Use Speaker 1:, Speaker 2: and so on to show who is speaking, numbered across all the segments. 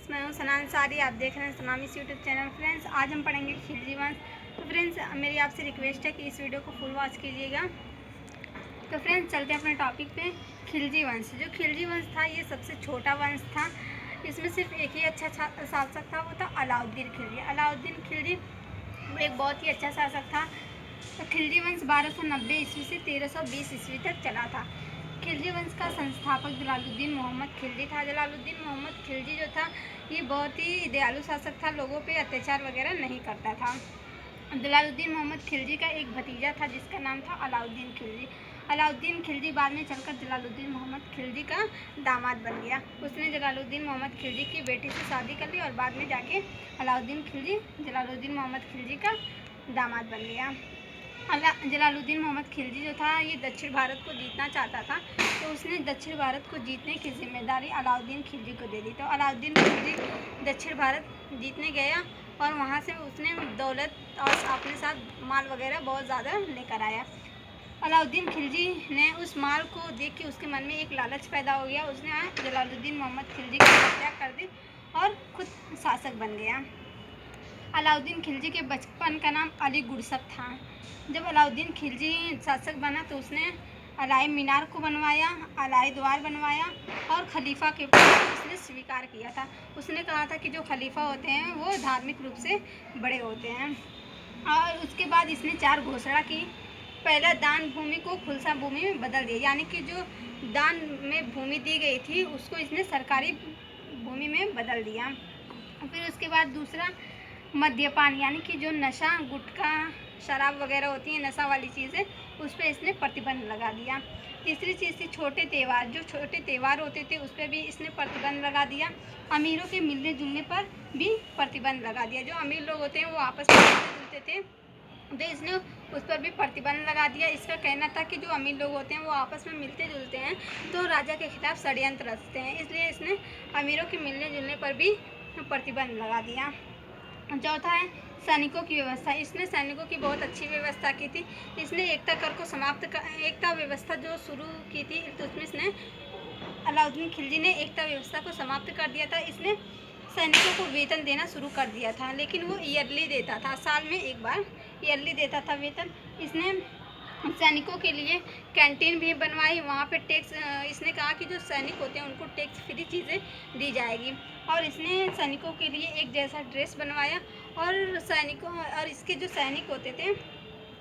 Speaker 1: Friends, मैं हूं सना अंसारी। आप देख रहे हैं सनामिस यूट्यूब चैनल। फ्रेंड्स, आज हम पढ़ेंगे खिलजी वंश। तो फ्रेंड्स, मेरी आपसे रिक्वेस्ट है कि इस वीडियो को फुल वॉच कीजिएगा। तो फ्रेंड्स, चलते हैं अपने टॉपिक पे। खिलजी वंश। जो खिलजी वंश था, ये सबसे छोटा वंश था। इसमें सिर्फ एक ही अच्छा शासक था, वो था अलाउद्दीन खिलजी। अलाउद्दीन खिलजी एक बहुत ही अच्छा शासक था। तो खिलजी वंश 1290 ईस्वी से 1320 ईस्वी तक चला था। खिलजी वंश का संस्थापक जलालुद्दीन मोहम्मद खिलजी था। जलालुद्दीन मोहम्मद खिलजी जो था, ये बहुत ही दयालु शासक था, लोगों पे अत्याचार वगैरह नहीं करता था। जलालुद्दीन मोहम्मद खिलजी का एक भतीजा था जिसका नाम था अलाउद्दीन खिलजी। अलाउद्दीन खिलजी बाद में चलकर जलालुद्दीन मोहम्मद खिलजी का दामाद बन गया। उसने जलालुद्दीन मोहम्मद खिलजी की बेटी से शादी कर ली और बाद में जाके अलाउद्दीन खिलजी जलालुद्दीन मोहम्मद खिलजी का दामाद बन गया। जलालुद्दीन मोहम्मद खिलजी जो था, ये दक्षिण भारत को जीतना चाहता था, तो उसने दक्षिण भारत को जीतने की जिम्मेदारी अलाउद्दीन खिलजी को दे दी। तो अलाउद्दीन खिलजी दक्षिण भारत जीतने गया और वहाँ से उसने दौलत और अपने साथ माल वगैरह बहुत ज़्यादा लेकर आया। अलाउद्दीन खिलजी ने उस माल को देख के उसके मन में एक लालच पैदा हो गया। उसने जलालुद्दीन मोहम्मद खिलजी की हत्या कर दी और खुद शासक बन गया। अलाउद्दीन खिलजी के बचपन का नाम अली गुरसब था। जब अलाउद्दीन खिलजी शासक बना तो उसने अलाई मीनार को बनवाया, अलाई द्वार बनवाया और खलीफा के पद को उसने स्वीकार किया था। उसने कहा था कि जो खलीफा होते हैं वो धार्मिक रूप से बड़े होते हैं। और उसके बाद इसने 4 घोषणा की। पहला, दान भूमि को खुलसा भूमि में बदल दिया, यानी कि जो दान में भूमि दी गई थी उसको इसने सरकारी भूमि में बदल दिया। फिर उसके बाद दूसरा, मद्यपान, यानी कि जो नशा, गुटखा, शराब वगैरह होती है, नशा वाली चीज़ें, उस पर इसने प्रतिबंध लगा दिया। तीसरी चीज़ थी छोटे त्यौहार। जो छोटे त्यौहार होते थे उस पर भी इसने प्रतिबंध लगा दिया। अमीरों के मिलने जुलने पर भी प्रतिबंध लगा दिया। जो अमीर लोग होते हैं वो आपस में मिलते जुलते थे, तो इसने उस पर भी प्रतिबंध लगा दिया। इसका कहना था कि जो अमीर लोग होते हैं वो आपस में मिलते जुलते हैं तो राजा के खिलाफ षड्यंत्र रचते हैं, इसलिए इसने अमीरों के मिलने जुलने पर भी प्रतिबंध लगा दिया। चौथा है सैनिकों की व्यवस्था। इसने सैनिकों की बहुत अच्छी व्यवस्था की थी। इसने एकता कर को समाप्त कर, एकता व्यवस्था जो शुरू की थी, तो उसमें इसने अलाउद्दीन खिलजी ने एकता व्यवस्था को समाप्त कर दिया था। इसने सैनिकों को वेतन देना शुरू कर दिया था, लेकिन वो ईयरली देता था, साल में एक बार ईयरली देता था वेतन। इसने सैनिकों के लिए कैंटीन भी बनवाई। वहाँ पे टैक्स, इसने कहा कि जो सैनिक होते हैं उनको टैक्स फ्री चीज़ें दी जाएगी। और इसने सैनिकों के लिए एक जैसा ड्रेस बनवाया। और सैनिकों और इसके जो सैनिक होते थे,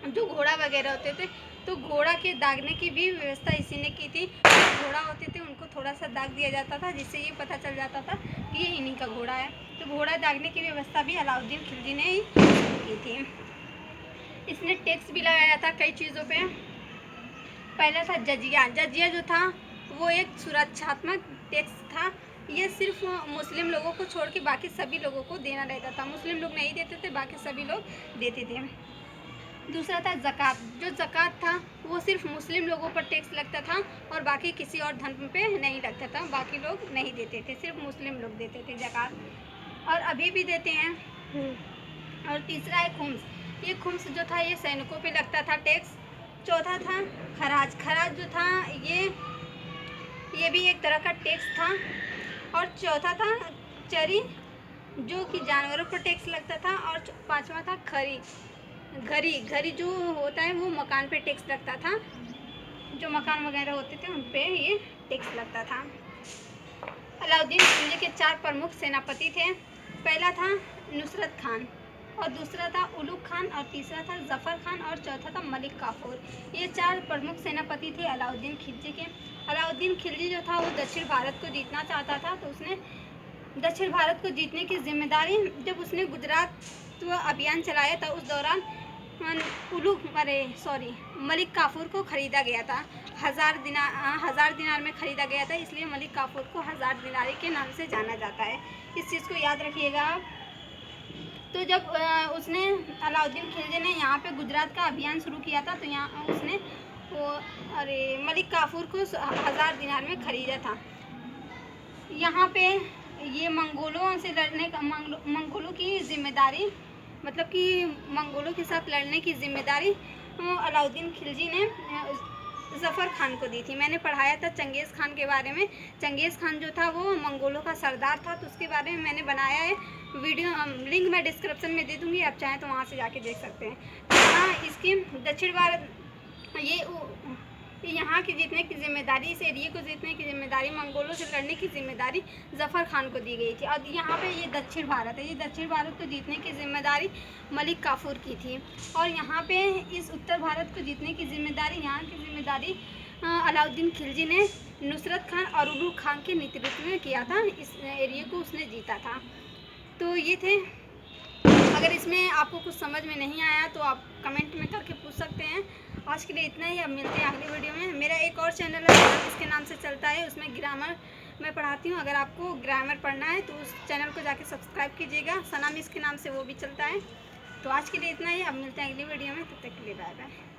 Speaker 1: जो घोड़ा वगैरह होते थे, तो घोड़ा के दागने की भी व्यवस्था इसी ने की थी। जो घोड़ा होते थे उनको थोड़ा सा दाग दिया जाता था, जिससे ये पता चल जाता था कि ये इन्हीं का घोड़ा है। तो घोड़ा दागने की व्यवस्था भी अलाउद्दीन खिलजी ने ही की थी। इसने टैक्स भी लगाया था कई चीज़ों पे। पहला था जजिया। जजिया जो था वो एक सुरक्षात्मक टैक्स था। ये सिर्फ मुस्लिम लोगों को छोड़ के बाकी सभी लोगों को देना रहता था। मुस्लिम लोग नहीं देते थे, बाकी सभी लोग देते थे। दूसरा था ज़कात। जो ज़कात था वो सिर्फ मुस्लिम लोगों पर टैक्स लगता था और बाकी किसी और धर्म पे नहीं लगता था। बाकी लोग नहीं देते थे, सिर्फ मुस्लिम लोग देते थे ज़कात, और अभी भी देते हैं। और तीसरा है खुम्स। ये खुम्स जो था ये सैनिकों पे लगता था टैक्स। चौथा था खराज। खराज जो था ये भी एक तरह का टैक्स था। और चौथा था चरी, जो कि जानवरों पर टैक्स लगता था। और पांचवा था खरी। घरी। घरी जो होता है वो मकान पे टैक्स लगता था। जो मकान वगैरह होते थे उन पे ये टैक्स लगता था। अलाउद्दीन खिलजी के 4 प्रमुख सेनापति थे। पहला था नुसरत खान, और दूसरा था उलुग खान, और तीसरा था जफ़र खान, और चौथा था मलिक काफूर। ये 4 प्रमुख सेनापति थे अलाउद्दीन खिलजी के। अलाउद्दीन खिलजी जो था वो दक्षिण भारत को जीतना चाहता था, तो उसने दक्षिण भारत को जीतने की जिम्मेदारी, जब उसने गुजरात अभियान चलाया था उस दौरान मलिक काफूर को ख़रीदा गया था। 1000 दिनार में ख़रीदा गया था, इसलिए मलिक काफूर को 1000 दिनारी के नाम से जाना जाता है। इस चीज़ को याद रखिएगा आप। तो जब उसने अलाउद्दीन खिलजी ने यहाँ पे गुजरात का अभियान शुरू किया था, तो यहाँ उसने मलिक काफूर को 1000 दिनार में ख़रीदा था। यहाँ पे ये मंगोलों से लड़ने का, मंगोलों की जिम्मेदारी, मतलब कि मंगोलों के साथ लड़ने की जिम्मेदारी अलाउद्दीन खिलजी ने ज़फ़र खान को दी थी। मैंने पढ़ाया था चंगेज़ खान के बारे में। चंगेज़ खान जो था वो मंगोलों का सरदार था, तो उसके बारे में मैंने बनाया है वीडियो। लिंक मैं डिस्क्रिप्शन में दे दूँगी, आप चाहें तो वहाँ से जाके देख सकते हैं। तो यहाँ इसकी दक्षिण भारत यहाँ की जीतने की जिम्मेदारी, इस एरिए को जीतने की जिम्मेदारी, मंगोलों से लड़ने की जिम्मेदारी ज़फ़र खान को दी गई थी। और यहाँ पे ये दक्षिण भारत है, ये दक्षिण भारत को जीतने की जिम्मेदारी मलिक काफूर की थी। और यहाँ पे इस उत्तर भारत को जीतने की जिम्मेदारी, यहाँ की जिम्मेदारी अलाउद्दीन खिलजी ने नुसरत खान और उलुग खान के नेतृत्व में किया था। इस एरिए को उसने जीता था। तो ये थे। अगर इसमें आपको कुछ समझ में नहीं आया तो आप कमेंट में करके पूछ सकते हैं। आज के लिए इतना ही, अब मिलते हैं अगली वीडियो में। मेरा एक और चैनल है इसके नाम से चलता है, उसमें ग्रामर मैं पढ़ाती हूँ। अगर आपको ग्रामर पढ़ना है तो उस चैनल को जाके सब्सक्राइब कीजिएगा, सना मिस के नाम से वो भी चलता है। तो आज के लिए इतना ही, अब मिलते हैं अगली वीडियो में। तब तक के लिए बाय बाय।